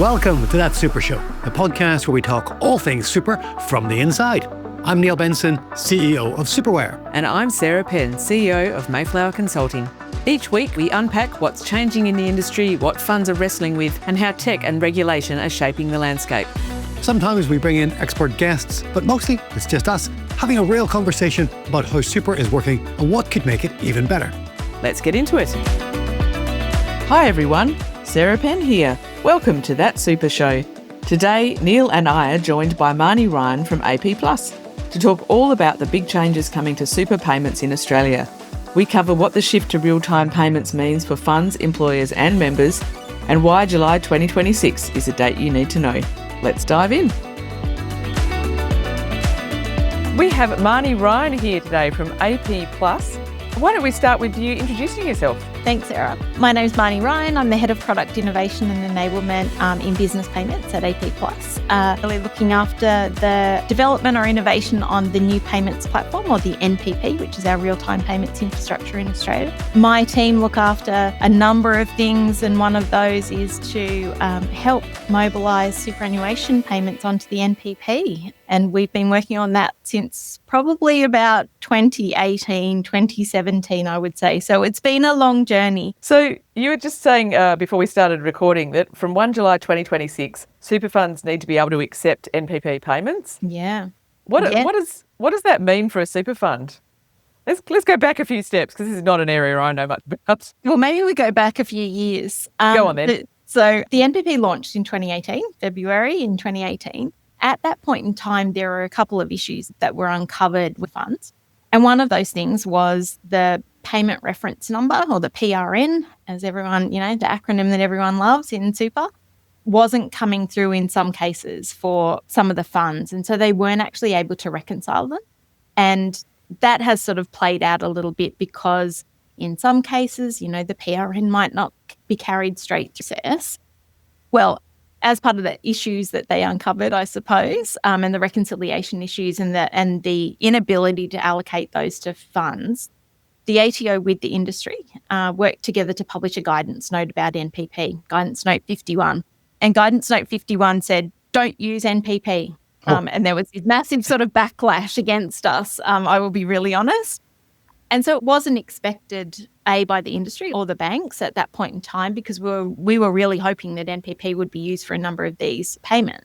Welcome to That Super Show, the podcast where we talk all things super from the inside. I'm Neil Benson, CEO of Superware. And I'm Sarah Penn, CEO of Mayflower Consulting. Each week we unpack what's changing in the industry, what funds are wrestling with, and how tech and regulation are shaping the landscape. Sometimes we bring in expert guests, but mostly it's just us having a real conversation about how super is working and what could make it even better. Let's get into it. Hi everyone, Sarah Penn here. Welcome to That Super Show. Today, Neil and I are joined by Marnie Ryan from AP Plus to talk all about the big changes coming to super payments in Australia. We cover what the shift to real-time payments means for funds, employers and members, and why July 2026 is a date you need to know. Let's dive in. We have Marnie Ryan here today from AP Plus. Why don't we start with you introducing yourself? Thanks, Sarah. My name is Marnie Ryan. I'm the Head of Product Innovation and Enablement in Business Payments at AP Plus. Really looking after the development or innovation on the new payments platform, or the NPP, which is our real-time payments infrastructure in Australia. My team look after a number of things, and one of those is to help mobilise superannuation payments onto the NPP. And we've been working on that since probably about 2018, 2017, I would say. So it's been a long journey. So you were just saying before we started recording that from 1 July 2026, super funds need to be able to accept NPP payments. Yeah. What does that mean for a super fund? Let's go back a few steps, because this is not an area I know much about. Well, maybe we go back a few years. Go on then. So the NPP launched in 2018, February in 2018. At that point in time, there were a couple of issues that were uncovered with funds. And one of those things was the payment reference number, or the PRN, as everyone, the acronym that everyone loves in super, wasn't coming through in some cases for some of the funds. And so they weren't actually able to reconcile them. And that has sort of played out a little bit, because in some cases, the PRN might not be carried straight through CS. Well, as part of the issues that they uncovered, I suppose, and the reconciliation issues and the inability to allocate those to funds, the ATO with the industry worked together to publish a guidance note about NPP, Guidance Note 51. And Guidance Note 51 said, don't use NPP. And there was this massive sort of backlash against us, I will be really honest. And so it wasn't expected, by the industry or the banks at that point in time, because we were really hoping that NPP would be used for a number of these payments,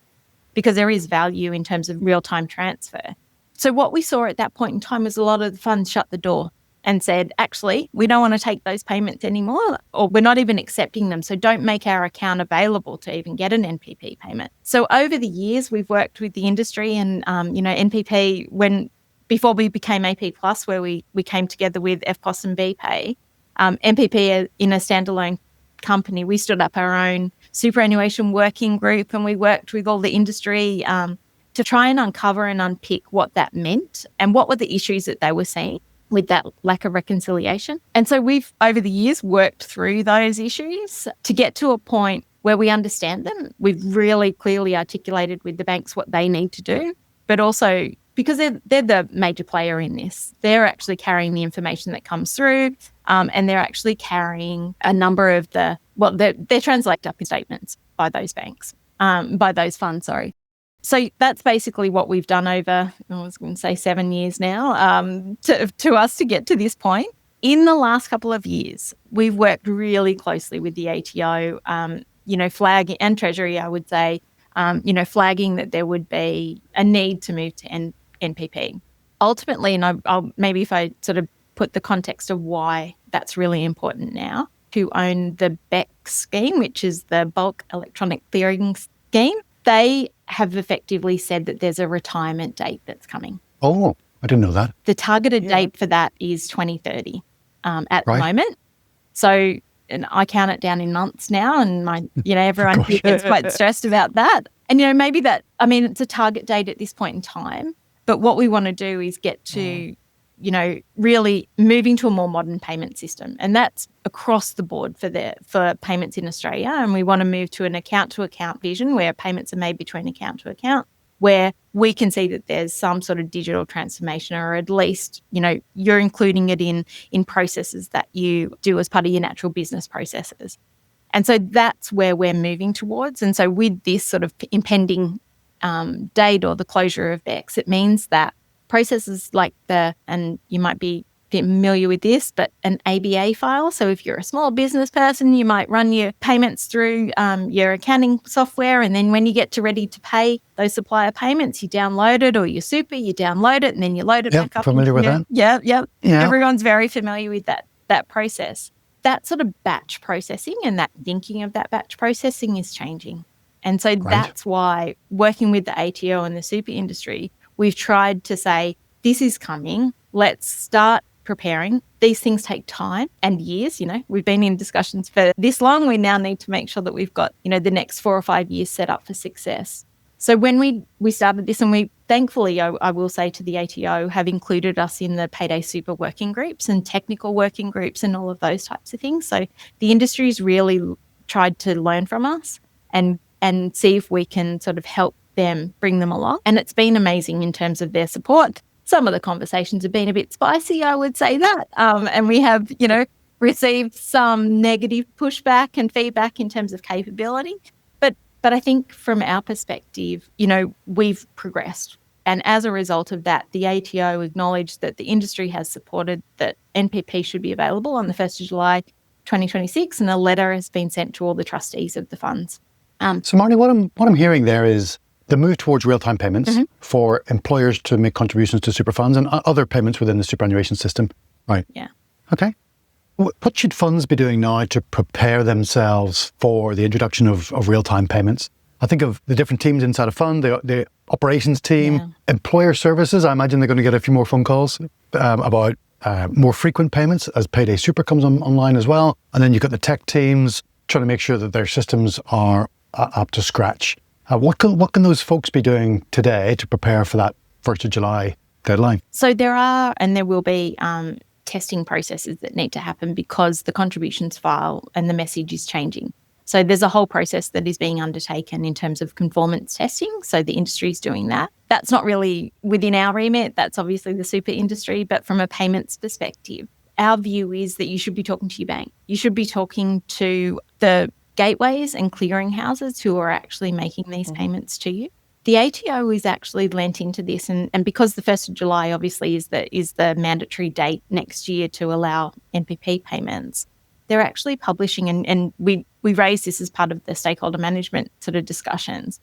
because there is value in terms of real-time transfer. So what we saw at that point in time was a lot of the funds shut the door and said, actually, we don't want to take those payments anymore, or we're not even accepting them, so don't make our account available to even get an NPP payment. So over the years, we've worked with the industry and, NPP, before we became AP Plus, where we came together with FPOS and BPay, NPP in a standalone company, we stood up our own superannuation working group, and we worked with all the industry to try and uncover and unpick what that meant and what were the issues that they were seeing with that lack of reconciliation. And so we've, over the years, worked through those issues to get to a point where we understand them. We've really clearly articulated with the banks what they need to do, but also because they're the major player in this. They're actually carrying the information that comes through, and they're actually carrying a number of they're translated up in statements by those banks, by those funds, sorry. So that's basically what we've done over, I was going to say 7 years now, to us to get to this point. In the last couple of years, we've worked really closely with the ATO, flagging, and Treasury, I would say, flagging that there would be a need to move to NPP. Ultimately, and I'll maybe if I sort of put the context of why that's really important now, to own the BECS scheme, which is the Bulk Electronic Clearing Scheme, they have effectively said that there's a retirement date that's coming. Oh, I didn't know that. The targeted date for that is 2030 at the moment. So, and I count it down in months now, and everyone here gets quite stressed about that. And, maybe it's a target date at this point in time, but what we want to do is get to, really moving to a more modern payment system. And that's across the board for payments in Australia. And we want to move to an account-to-account vision where payments are made between account to account, where we can see that there's some sort of digital transformation, or at least, you're including it in processes that you do as part of your natural business processes. And so that's where we're moving towards. And so with this sort of impending date or the closure of BECS, it means that processes like and you might be familiar with this, but an ABA file. So if you're a small business person, you might run your payments through your accounting software, and then when you get ready to pay those supplier payments, you download it, or your super, you download it, and then you load it back up. Familiar with that? Yeah. Everyone's very familiar with that process. That sort of batch processing and that thinking of that batch processing is changing. And so that's why working with the ATO and the super industry, we've tried to say, this is coming. Let's start preparing. These things take time and years. We've been in discussions for this long. We now need to make sure that we've got, the next 4 or 5 years set up for success. So when we started this, and we thankfully, I will say to the ATO, have included us in the Payday Super working groups and technical working groups and all of those types of things. So the industry's really tried to learn from us and see if we can sort of help them, bring them along. And it's been amazing in terms of their support. Some of the conversations have been a bit spicy, I would say that. And we have, received some negative pushback and feedback in terms of capability. But I think from our perspective, we've progressed. And as a result of that, the ATO acknowledged that the industry has supported that NPP should be available on the 1st of July 2026, and a letter has been sent to all the trustees of the funds. So Marnie, what I'm hearing there is the move towards real-time payments for employers to make contributions to super funds and other payments within the superannuation system. Right. Yeah. Okay. What should funds be doing now to prepare themselves for the introduction of real-time payments? I think of the different teams inside a fund, the operations team, employer services. I imagine they're going to get a few more phone calls about more frequent payments as Payday Super comes online as well. And then you've got the tech teams trying to make sure that their systems are up to scratch. What can those folks be doing today to prepare for that 1st of July deadline? So there are, and there will be testing processes that need to happen because the contributions file and the message is changing. So there's a whole process that is being undertaken in terms of conformance testing. So the industry is doing that. That's not really within our remit. That's obviously the super industry. But from a payments perspective, our view is that you should be talking to your bank. You should be talking to the gateways and clearinghouses who are actually making these payments to you. The ATO is actually lent into this, and because the 1st of July obviously is the mandatory date next year to allow NPP payments, they're actually publishing, and we raised this as part of the stakeholder management sort of discussions.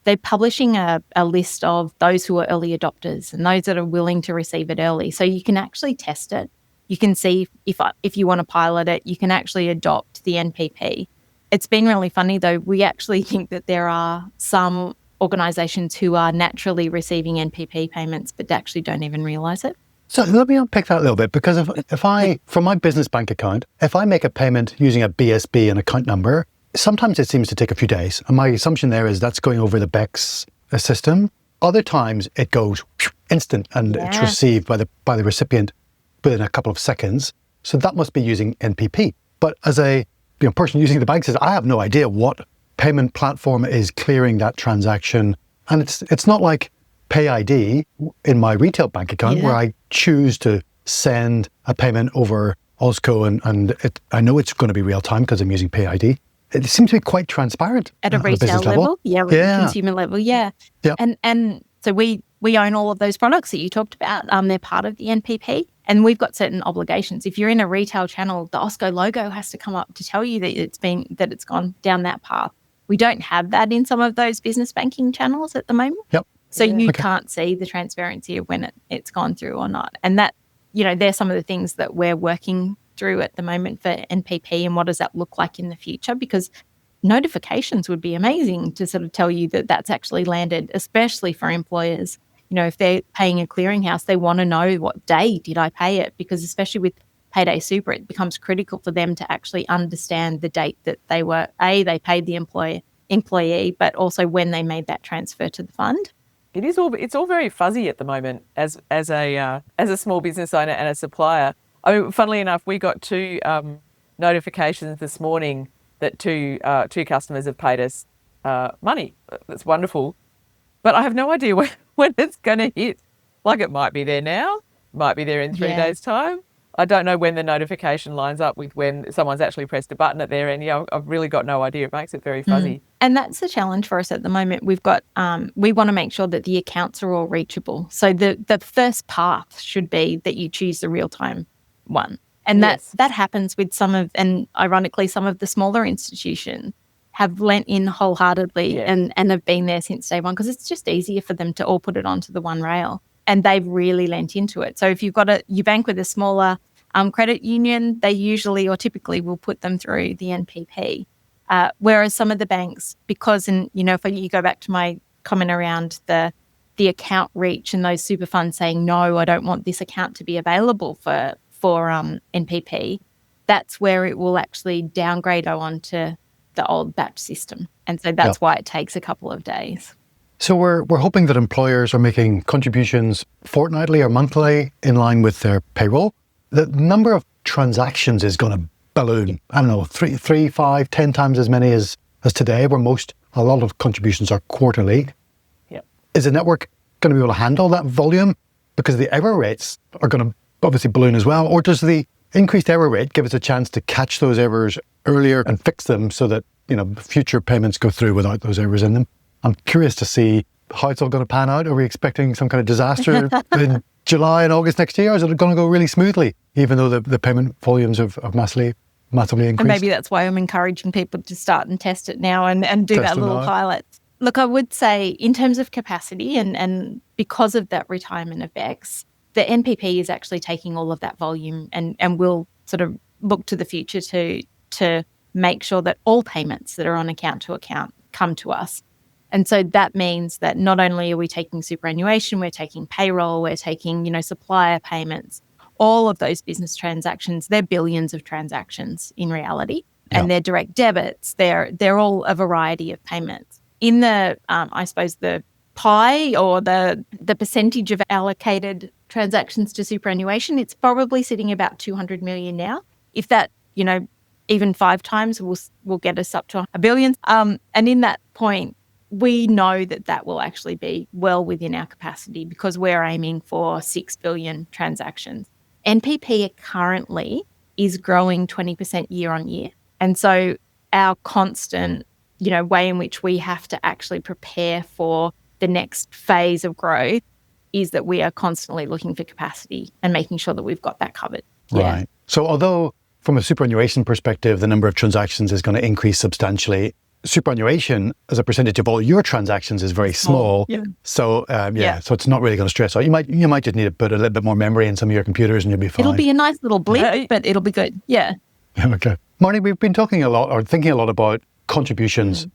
They're publishing a list of those who are early adopters and those that are willing to receive it early. So you can actually test it. You can see if you want to pilot it, you can actually adopt the NPP. It's been really funny though. We actually think that there are some organisations who are naturally receiving NPP payments but actually don't even realise it. So let me unpick that a little bit, because if I, from my business bank account, if I make a payment using a BSB, an account number, sometimes it seems to take a few days. And my assumption there is that's going over the BECS system. Other times it goes instant and it's received by the recipient within a couple of seconds. So that must be using NPP. But as a person using the bank says, I have no idea what payment platform is clearing that transaction. And it's not like PayID in my retail bank account where I choose to send a payment over Osco and I know it's going to be real time because I'm using PayID. It seems to be quite transparent at a retail level. Yeah, with the consumer level. Yeah. And so we own all of those products that you talked about. They're part of the NPP, and we've got certain obligations. If you're in a retail channel, the Osco logo has to come up to tell you that it's gone down that path. We don't have that in some of those business banking channels at the moment. Yep. So you can't see the transparency of when it's gone through or not. And that, they're some of the things that we're working through at the moment for NPP, and what does that look like in the future? Because notifications would be amazing to sort of tell you that that's actually landed, especially for employers. If they're paying a clearinghouse, they want to know what day did I pay it, because especially with Payday Super, it becomes critical for them to actually understand the date that they paid the employee, but also when they made that transfer to the fund. It's all very fuzzy at the moment as a small business owner and a supplier. I mean, funnily enough, we got two notifications this morning that two customers have paid us money. That's wonderful, but I have no idea when it's going to hit. Like, it might be there now, might be there in 3 days' time. I don't know when the notification lines up with when someone's actually pressed a button at their end. Yeah, I've really got no idea. It makes it very fuzzy. And that's the challenge for us at the moment. We've got, we want to make sure that the accounts are all reachable. So the first path should be that you choose the real-time one. And Yes. that happens with and ironically, some of the smaller institutions have lent in wholeheartedly and have been there since day one, because it's just easier for them to all put it onto the one rail. And they've really lent into it. So if you bank with a smaller credit union, they usually or typically will put them through the NPP. Whereas some of the banks, because, and if you go back to my comment around the account reach and those super funds saying, no, I don't want this account to be available for NPP, that's where it will actually downgrade onto the old batch system. And so that's why it takes a couple of days. So we're hoping that employers are making contributions fortnightly or monthly in line with their payroll. The number of transactions is going to balloon. I don't know, 3, 5, 10 times as many as today, where a lot of contributions are quarterly. Yep. Is the network going to be able to handle that volume? Because the error rates are going to obviously balloon as well. Or does the increased error rate give us a chance to catch those errors earlier and fix them so that future payments go through without those errors in them? I'm curious to see how it's all going to pan out. Are we expecting some kind of disaster in July and August next year? Or is it going to go really smoothly, even though the payment volumes have massively increased? And maybe that's why I'm encouraging people to start and test it now and do that little pilot. Look, I would say in terms of capacity and because of that retirement of BECS, the NPP is actually taking all of that volume and will sort of look to the future to make sure that all payments that are on account to account come to us. And so that means that not only are we taking superannuation, we're taking payroll, we're taking, supplier payments, all of those business transactions. They're billions of transactions in reality, and they're direct debits. They're all a variety of payments. In the, I suppose, the pie or the percentage of allocated transactions to superannuation, it's probably sitting about 200 million now. If that, even 5 times will get us up to 1 billion. And in that point, we know that will actually be well within our capacity because we're aiming for 6 billion transactions. NPP currently is growing 20% year on year. And so our constant, way in which we have to actually prepare for the next phase of growth is that we are constantly looking for capacity and making sure that we've got that covered. Right. So although from a superannuation perspective, the number of transactions is going to increase substantially, superannuation as a percentage of all your transactions is very small. Yeah. So so it's not really going to stress out. You might just need to put a little bit more memory in some of your computers and you'll be fine. It'll be a nice little blip, but it'll be good. Yeah. Okay. Marnie, we've been talking a lot or thinking a lot about contributions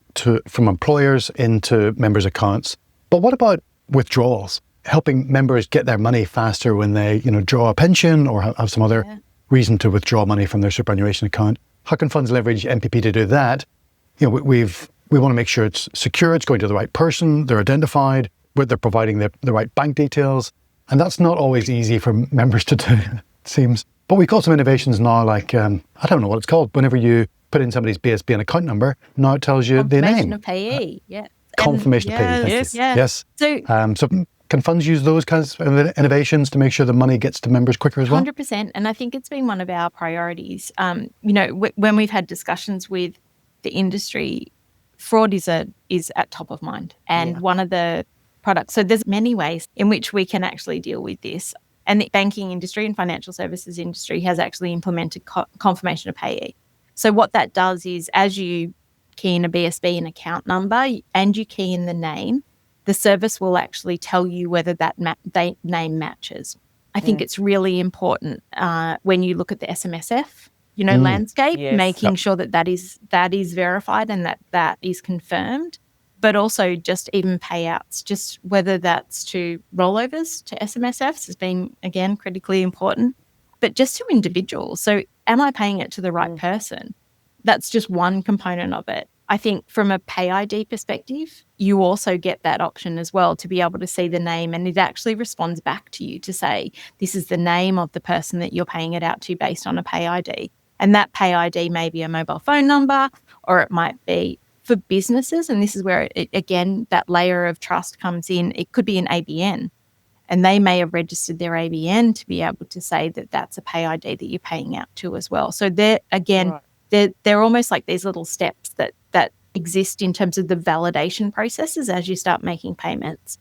from employers into members' accounts. But what about withdrawals? Helping members get their money faster when they, draw a pension or have some other reason to withdraw money from their superannuation account. How can funds leverage NPP to do that? We want to make sure it's secure, it's going to the right person, they're identified, they're providing the right bank details. And that's not always easy for members to do, it seems. But we've got some innovations now, like, I don't know what it's called. Whenever you put in somebody's BSB and account number, now it tells you the name. Confirmation of payee, Confirmation of payee, thank you. Yes. So can funds use those kinds of innovations to make sure the money gets to members quicker as well? 100%. And I think it's been one of our priorities. When we've had discussions with the industry, fraud is at top of mind. And one of the products, so there's many ways in which we can actually deal with this. And the banking industry and financial services industry has actually implemented confirmation of payee. So what that does is as you key in a BSB and account number and you key in the name, the service will actually tell you whether that name matches. I think it's really important when you look at the SMSF, landscape, making sure that is verified and that is confirmed, but also just even payouts, just whether that's to rollovers, to SMSFs has been, again, critically important, but just to individuals. So am I paying it to the right person? That's just one component of it. I think from a PayID perspective, you also get that option as well to be able to see the name, and it actually responds back to you to say, this is the name of the person that you're paying it out to based on a PayID. And that PayID may be a mobile phone number, or it might be for businesses. And this is where, again, that layer of trust comes in. It could be an ABN. And they may have registered their ABN to be able to say that that's a PayID that you're paying out to as well. So they're almost like these little steps that exist in terms of the validation processes as you start making payments.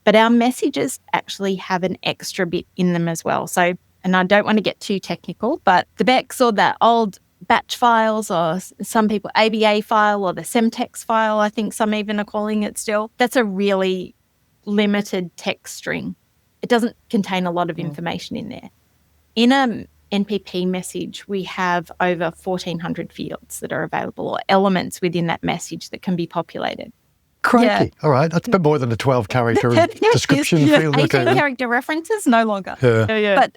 But our messages actually have an extra bit in them as well. So, and I don't want to get too technical, but the BECS or the old batch files, or some people ABA file, or the Semtex file, I think some even are calling it still, that's a really limited text string. It doesn't contain a lot of information in there. In a NPP message, we have over 1,400 fields that are available, or elements within that message that can be Populated. Crikey. Yeah. All right. That's a bit more than a 12-character description field. 18-character references, no longer. Yeah.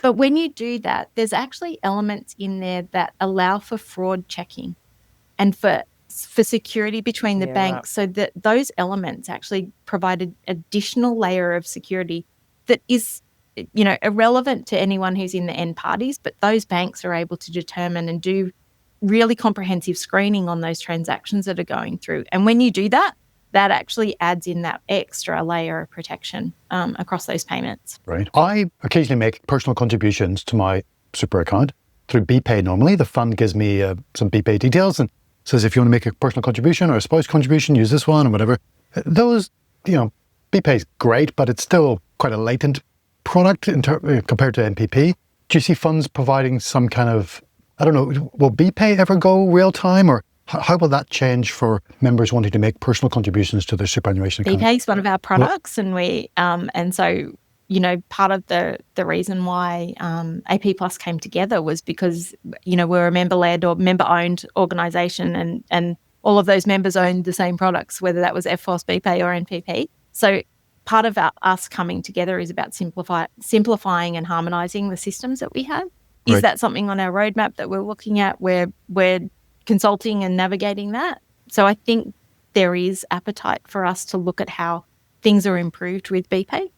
But when you do that, there's actually elements in there that allow for fraud checking and for security between the banks, so that those elements actually provide an additional layer of security that is, irrelevant to anyone who's in the end parties, but those banks are able to determine and do really comprehensive screening on those transactions that are going through. And when you do that, that actually adds in that extra layer of protection across those payments. Right. I occasionally make personal contributions to my super account through BPay normally. The fund gives me some BPay details and says, if you want to make a personal contribution or a spouse contribution, use this one or whatever. Those, BPay is great, but it's still quite a latent product compared to NPP. Do you see funds providing some kind of, I don't know, will BPay ever go real time, or how will that change for members wanting to make personal contributions to their superannuation account? BPay is one of our products, and so part of the reason why AP Plus came together was because we're a member-led or member-owned organisation, and all of those members owned the same products, whether that was FFOS, BPay or NPP. So part of us coming together is about simplifying and harmonising the systems that we have. Is that something on our roadmap that we're looking at? We're consulting and navigating that. So I think there is appetite for us to look at how things are improved with BPay.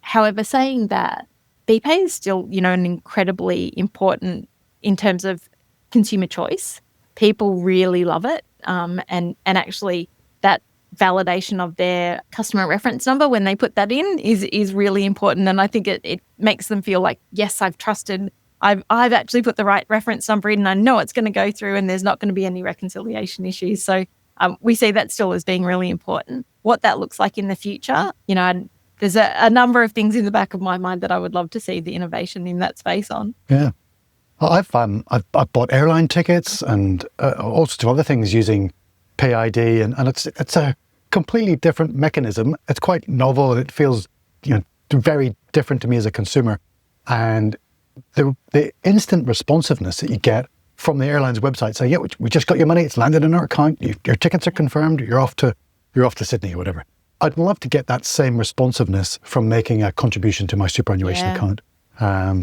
However, saying that, BPay is still, an incredibly important in terms of consumer choice. People really love it. And actually that validation of their customer reference number when they put that in is really important. And I think it makes them feel like, yes, I've trusted, I've actually put the right reference number in and I know it's going to go through and there's not going to be any reconciliation issues. So we see that still as being really important. What that looks like in the future, there's a number of things in the back of my mind that I would love to see the innovation in that space on. Yeah. I've bought airline tickets and all sorts of other things using PayID, and it's a completely different mechanism. It's quite novel and it feels very different to me as a consumer. And the instant responsiveness that you get from the airline's website saying, yeah, we just got your money, it's landed in our account, your tickets are confirmed, you're off to Sydney or whatever. I'd love to get that same responsiveness from making a contribution to my superannuation account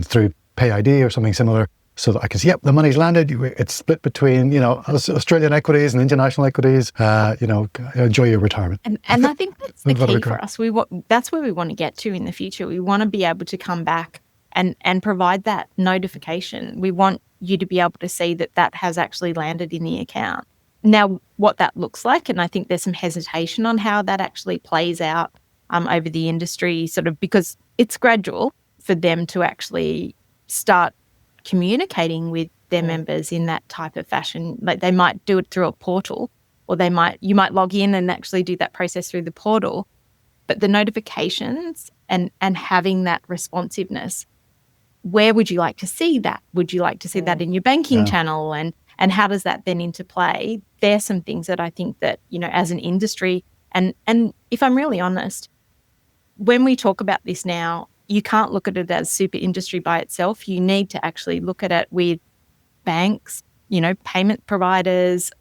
through PayID or something similar, so that I can see, yep, the money's landed. It's split between, Australian equities and international equities. Enjoy your retirement. And I think that's the key for us. That's where we want to get to in the future. We want to be able to come back and provide that notification. We want you to be able to see that has actually landed in the account. Now, what that looks like, and I think there's some hesitation on how that actually plays out over the industry, sort of because it's gradual for them to actually start communicating with their members in that type of fashion. Like they might do it through a portal, or you might log in and actually do that process through the portal. But the notifications and having that responsiveness, where would you like to see that? Would you like to see that in your banking channel? And how does that then interplay? There's some things that I think that, as an industry, and if I'm really honest, when we talk about this now, you can't look at it as super industry by itself. You need to actually look at it with banks, payment providers,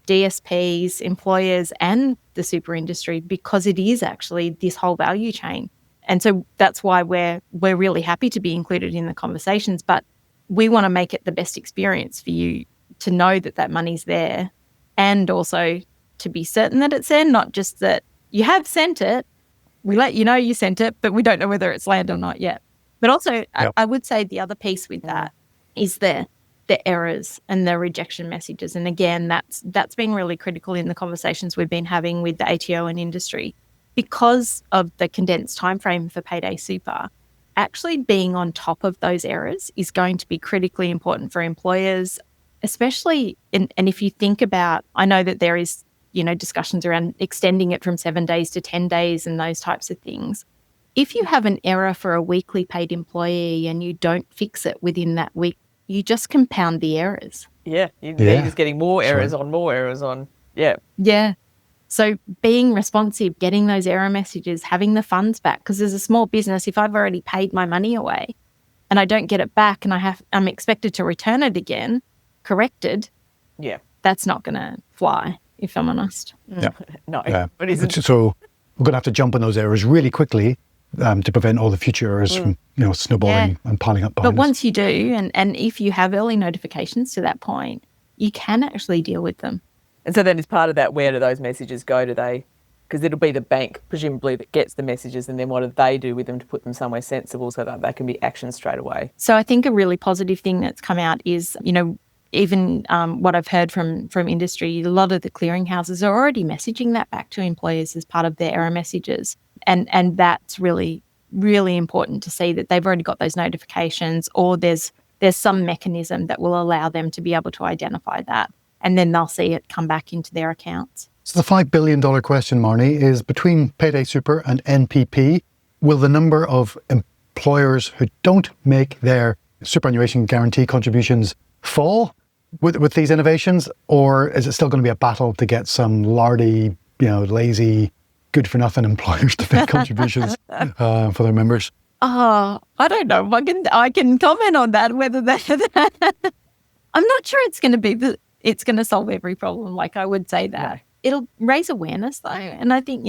DSPs, employers, and the super industry, because it is actually this whole value chain. And so that's why we're really happy to be included in the conversations, but we want to make it the best experience for you to know that money's there, and also to be certain that it's there, not just that you have sent it. We let you know you sent it, but we don't know whether it's landed or not yet. But also, I would say the other piece with that is the errors and the rejection messages. And again, that's been really critical in the conversations we've been having with the ATO and industry. because of the condensed timeframe for Payday Super, actually being on top of those errors is going to be critically important for employers, especially and if you think about, I know that there is, discussions around extending it from 7 days to 10 days and those types of things. If you have an error for a weekly paid employee and you don't fix it within that week, you just compound the errors. Yeah, you're just getting more errors on more errors on. Yeah. Yeah. So being responsive, getting those error messages, having the funds back, because as a small business, if I've already paid my money away and I don't get it back and I'm expected to return it again, corrected, that's not going to fly, if I'm honest. Yeah. No, Yeah. it isn't. So we're going to have to jump on those errors really quickly to prevent all the future errors from snowballing and piling up behind But us. once you do, and if you have early notifications to that point, you can actually deal with them. And so then as part of that, where do those messages go? Because it'll be the bank, presumably, that gets the messages, and then what do they do with them to put them somewhere sensible so that they can be actioned straight away? So I think a really positive thing that's come out is, even what I've heard from industry, a lot of the clearinghouses are already messaging that back to employers as part of their error messages. And that's really, really important to see that they've already got those notifications, or there's some mechanism that will allow them to be able to identify that. And then they'll see it come back into their accounts. So the $5 billion question, Marnie, is between Payday Super and NPP, will the number of employers who don't make their superannuation guarantee contributions fall with these innovations? Or is it still going to be a battle to get some lardy, lazy, good-for-nothing employers to make contributions for their members? I don't know if I can comment on that, whether that... I'm not sure it's going to it's going to solve every problem. Like, I would say that. It'll raise awareness, though. And I think,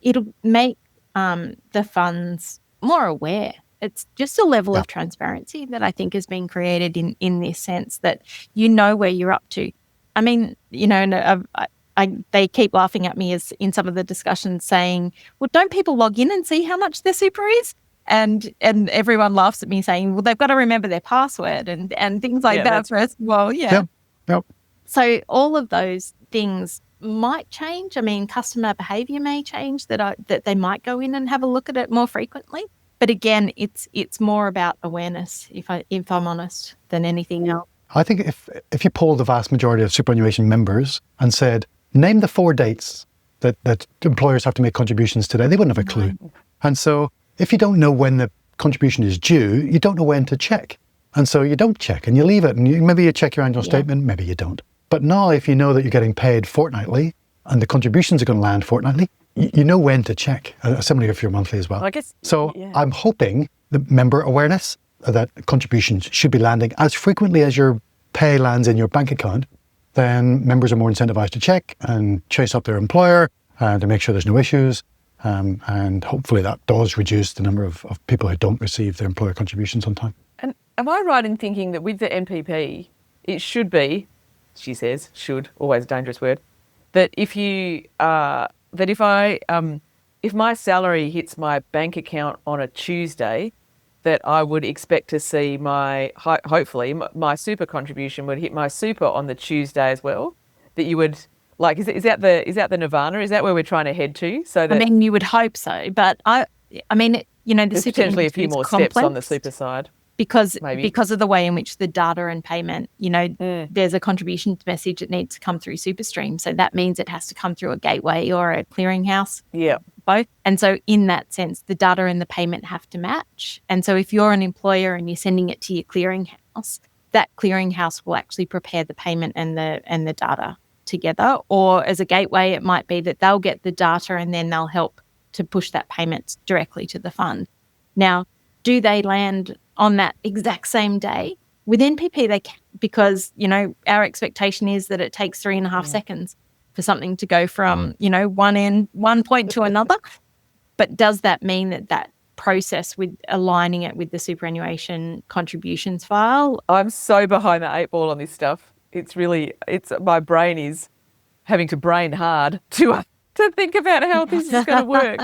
it'll make the funds more aware. It's just a level of transparency that I think has been created in this sense that you know where you're up to. I mean, they keep laughing at me as in some of the discussions saying, well, don't people log in and see how much their super is? And everyone laughs at me saying, well, they've got to remember their password and things like that first. Well, Yep. So all of those things might change. I mean, customer behaviour may change, that they might go in and have a look at it more frequently. But again, it's more about awareness, if I'm honest, than anything else. I think if you polled the vast majority of superannuation members and said, name the 4 dates that employers have to make contributions today, they wouldn't have a clue. And so if you don't know when the contribution is due, you don't know when to check. And so you don't check and you leave it. And maybe you check your annual statement, maybe you don't. But now if you know that you're getting paid fortnightly and the contributions are going to land fortnightly, you know when to check. Similarly if you're monthly as well. I guess, I'm hoping the member awareness that contributions should be landing as frequently as your pay lands in your bank account, then members are more incentivized to check and chase up their employer to make sure there's no issues. And hopefully that does reduce the number of people who don't receive their employer contributions on time. And am I right in thinking that with the NPP, it should be, she says, should, always a dangerous word, that if my salary hits my bank account on a Tuesday, that I would expect to see hopefully my super contribution would hit my super on the Tuesday as well. That you would, like, is that the nirvana? Is that where we're trying to head to? So that, I mean, you would hope so, but the there's super potentially a few more steps on the complex super side. because maybe. of the way in which the data and payment, there's a contributions message that needs to come through SuperStream. So that means it has to come through a gateway or a clearinghouse. Yeah. Both. And so in that sense, the data and the payment have to match. And so if you're an employer and you're sending it to your clearinghouse, that clearinghouse will actually prepare the payment and the data together. Or as a gateway, it might be that they'll get the data and then they'll help to push that payment directly to the fund. Now, do they land on that exact same day? With NPP, they can, because, our expectation is that it takes 3.5 seconds for something to go from, one point to another. But does that mean that process with aligning it with the superannuation contributions file? I'm so behind the 8 ball on this stuff. My brain is having to brain hard to think about how this is going to work.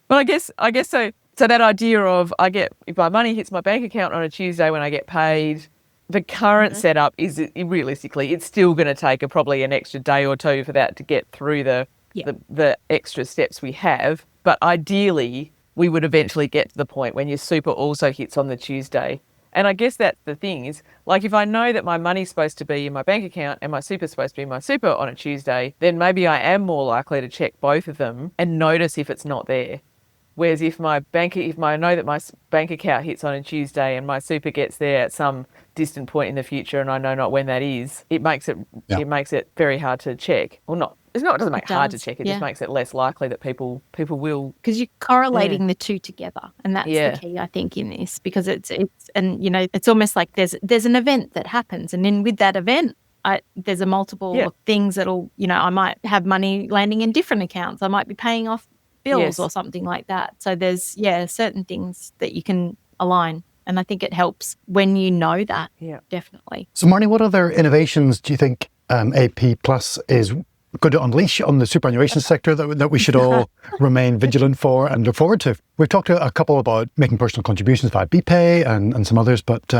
But I guess so. So that idea of if my money hits my bank account on a Tuesday when I get paid, the current setup is realistically it's still going to take probably an extra day or two for that to get through the extra steps we have. But ideally, we would eventually get to the point when your super also hits on the Tuesday. And I guess that's the thing is, like, if I know that my money's supposed to be in my bank account and my super's supposed to be in my super on a Tuesday, then maybe I am more likely to check both of them and notice if it's not there. Whereas if I know that my bank account hits on a Tuesday and my super gets there at some distant point in the future and I know not when that is, it makes it very hard to check. Well, not. It doesn't make it hard to check. It just makes it less likely that people will. Because you're correlating the two together, and that's the key, I think, in this. Because it's almost like there's an event that happens, and then with that event, there's a multiple of things that'll, I might have money landing in different accounts. I might be paying off bills or something like that. So there's certain things that you can align. And I think it helps when you know that, definitely. So Marnie, what other innovations do you think AP Plus is going to unleash on the superannuation sector that we should all remain vigilant for and look forward to? We've talked to a couple about making personal contributions via BPay and some others, but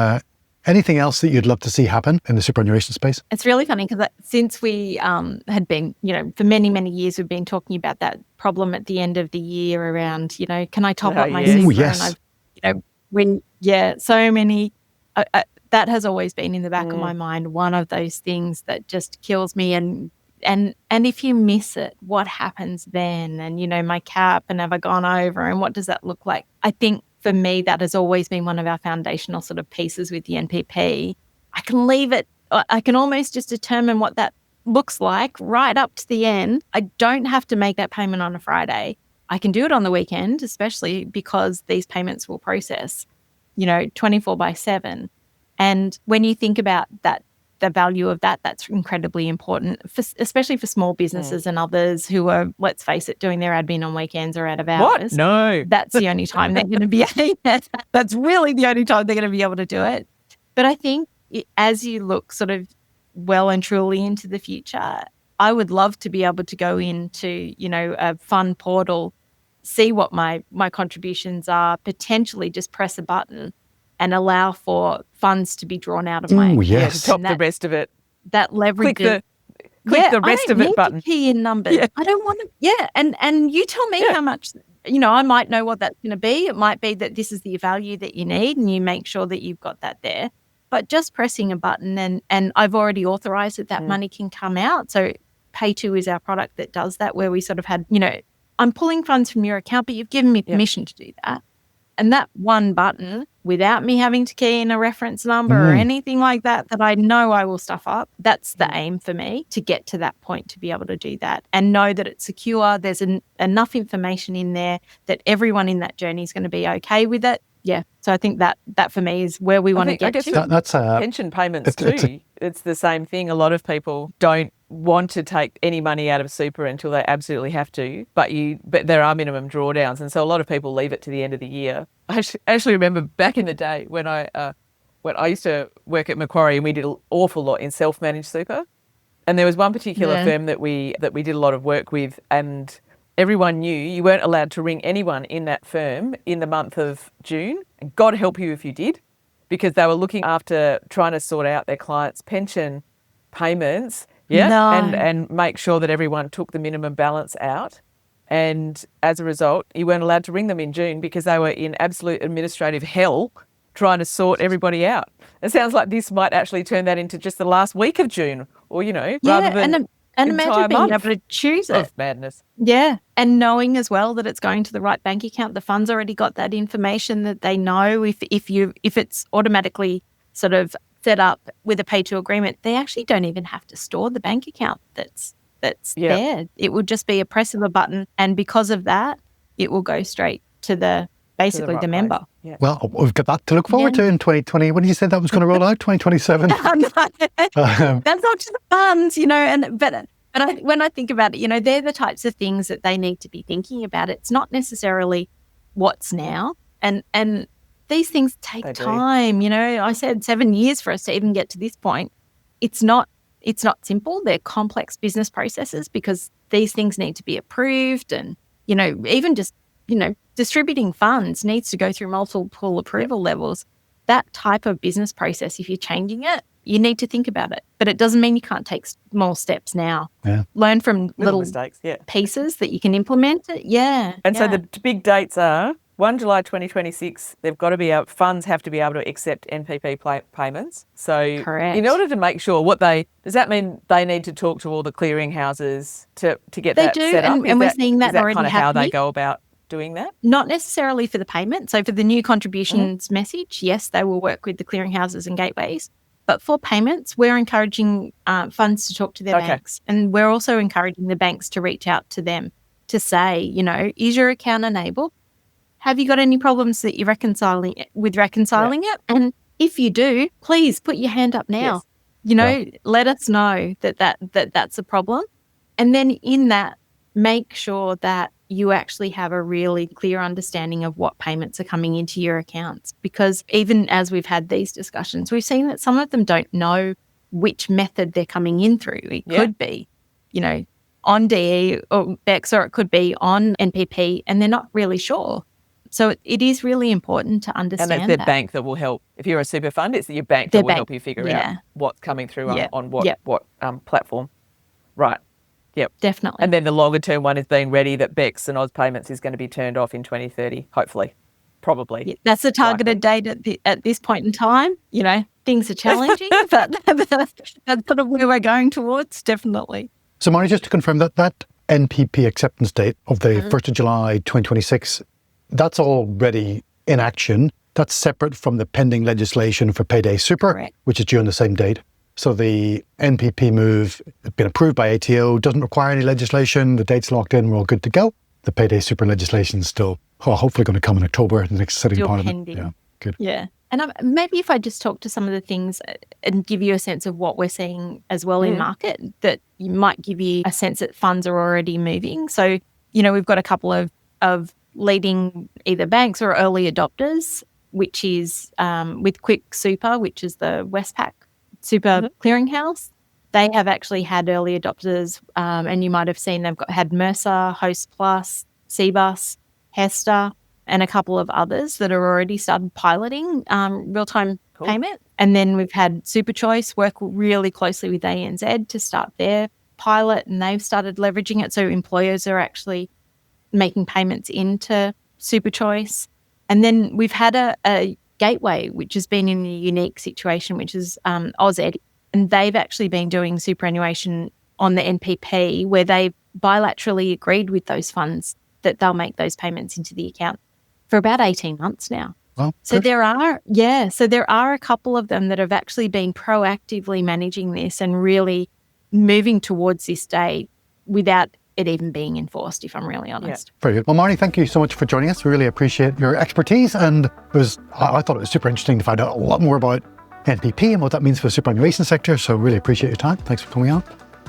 anything else that you'd love to see happen in the superannuation space? It's really funny because since we had been, for many, many years, we've been talking about that problem at the end of the year around, can I top up my super? Ooh, yes. And so many, that has always been in the back of my mind, one of those things that just kills me. And if you miss it, what happens then? And, my cap, and have I gone over, and what does that look like? I think for me, that has always been one of our foundational sort of pieces with the NPP. I can leave it, I can almost just determine what that looks like right up to the end. I don't have to make that payment on a Friday. I can do it on the weekend, especially because these payments will process, 24/7. And when you think about that, the value of that, that's incredibly important, especially for small businesses and others who are, let's face it, doing their admin on weekends or out of hours. What? No. That's the only time they're going to be that's really the only time they're going to be able to do it. But I think as you look sort of well and truly into the future, I would love to be able to go into, a fund portal, see what my contributions are, potentially just press a button and allow for funds to be drawn out of my account. To top the rest of it. That leverage. Click the rest of it button. Key in numbers. Yeah. I don't want to. And you tell me how much. I might know what that's going to be. It might be that this is the value that you need, and you make sure that you've got that there. But just pressing a button, and I've already authorised that money can come out. So Pay2 is our product that does that, where we sort of had, I'm pulling funds from your account, but you've given me permission to do that. And that one button, without me having to key in a reference number or anything like that I know I will stuff up, that's the aim for me, to get to that point, to be able to do that and know that it's secure. There's enough information in there that everyone in that journey is going to be okay with it. Yeah. So I think that for me is where we want to get to. That's pension payments too. It's the same thing. A lot of people don't want to take any money out of super until they absolutely have to, but there are minimum drawdowns, and so a lot of people leave it to the end of the year. I actually remember back in the day when I used to work at Macquarie, and we did an awful lot in self-managed super, and there was one particular firm that we did a lot of work with, and everyone knew you weren't allowed to ring anyone in that firm in the month of June, and God help you if you did, because they were looking after trying to sort out their clients' pension payments. And make sure that everyone took the minimum balance out. And as a result, you weren't allowed to ring them in June because they were in absolute administrative hell trying to sort everybody out. It sounds like this might actually turn that into just the last week of June, or, rather than and imagine being able to choose it. Of madness. Yeah. And knowing as well that it's going to the right bank account. The fund's already got that information, that they know if it's automatically sort of set up with a Pay2 agreement, they actually don't even have to store the bank account that's there. It will just be a press of a button, and because of that, it will go straight to the member. Yeah. Well, we've got that to look forward to in 2020. What did you say that was going to roll out? 2027? That's not just the funds, but when I think about it, they're the types of things that they need to be thinking about. It's not necessarily what's now, and these things take time. I said 7 years for us to even get to this point. It's not simple. They're complex business processes because these things need to be approved, and even just distributing funds needs to go through multiple approval levels. That type of business process, if you're changing it, you need to think about it. But it doesn't mean you can't take small steps now. Yeah. Learn from little mistakes, pieces that you can implement. So the big dates are 1 July 2026, they've got to be funds have to be able to accept NPP payments. So Correct. in order to make sure does that mean they need to talk to all the clearinghouses to get They that do, set up? and we're seeing that is that already kind of how they happening. go about doing that? Not necessarily for the payment. So for the new contributions message, yes, they will work with the clearinghouses and gateways. But for payments, we're encouraging funds to talk to their banks. And we're also encouraging the banks to reach out to them to say, is your account enabled? Have you got any problems that you're reconciling it? And if you do, please put your hand up now. Let us know that's a problem. And then in that, make sure that you actually have a really clear understanding of what payments are coming into your accounts. Because even as we've had these discussions, we've seen that some of them don't know which method they're coming in through. It could be, on DE or BECS, or it could be on NPP, and they're not really sure. So it is really important to understand And it's their bank that will help. If you're a super fund, it's your bank that will help you figure out what's coming through on what platform. Right. Yep. Definitely. And then the longer term one is being ready that BECS and Oz Payments is going to be turned off in 2030, hopefully. Probably. Yeah, that's a targeted date at this point in time. Things are challenging, but that's sort of where we're going towards, definitely. So Marnie, just to confirm that NPP acceptance date of the 1st of July 2026, that's already in action. That's separate from the pending legislation for Payday Super, Correct. which is due on the same date. So the NPP move has been approved by ATO, doesn't require any legislation. The date's locked in, we're all good to go. The Payday Super legislation is still hopefully going to come in October, the next sitting Still part pending. of it. Yeah, good. Yeah. And maybe if I just talk to some of the things and give you a sense of what we're seeing as well in market, that you might give you a sense that funds are already moving. So, we've got a couple of leading either banks or early adopters, which is with Quick Super, which is the Westpac Super clearinghouse. They have actually had early adopters, and you might have seen they've had Mercer, Host Plus, Cbus, Hester, and a couple of others that are already started piloting real-time payment. And then we've had Super Choice work really closely with ANZ to start their pilot, and they've started leveraging it. So employers are actually making payments into Super Choice. And then we've had a gateway, which has been in a unique situation, which is AusEd. And they've actually been doing superannuation on the NPP, where they bilaterally agreed with those funds that they'll make those payments into the account for about 18 months now. Well, so good. there are a couple of them that have actually been proactively managing this and really moving towards this day without it even being enforced, if I'm really honest. Very good. Well, Marnie, thank you so much for joining us. We really appreciate your expertise, and I thought it was super interesting to find out a lot more about NPP and what that means for the superannuation sector. So really appreciate your time. Thanks for coming on.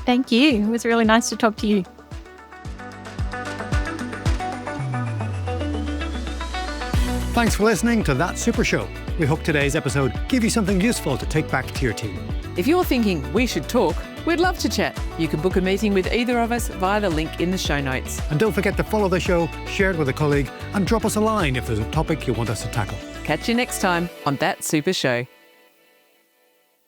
Thank you. It was really nice to talk to you. Thanks for listening to That Super Show. We hope today's episode gave you something useful to take back to your team. If you're thinking we should talk, we'd love to chat. You can book a meeting with either of us via the link in the show notes. And don't forget to follow the show, share it with a colleague, and drop us a line if there's a topic you want us to tackle. Catch you next time on That Super Show.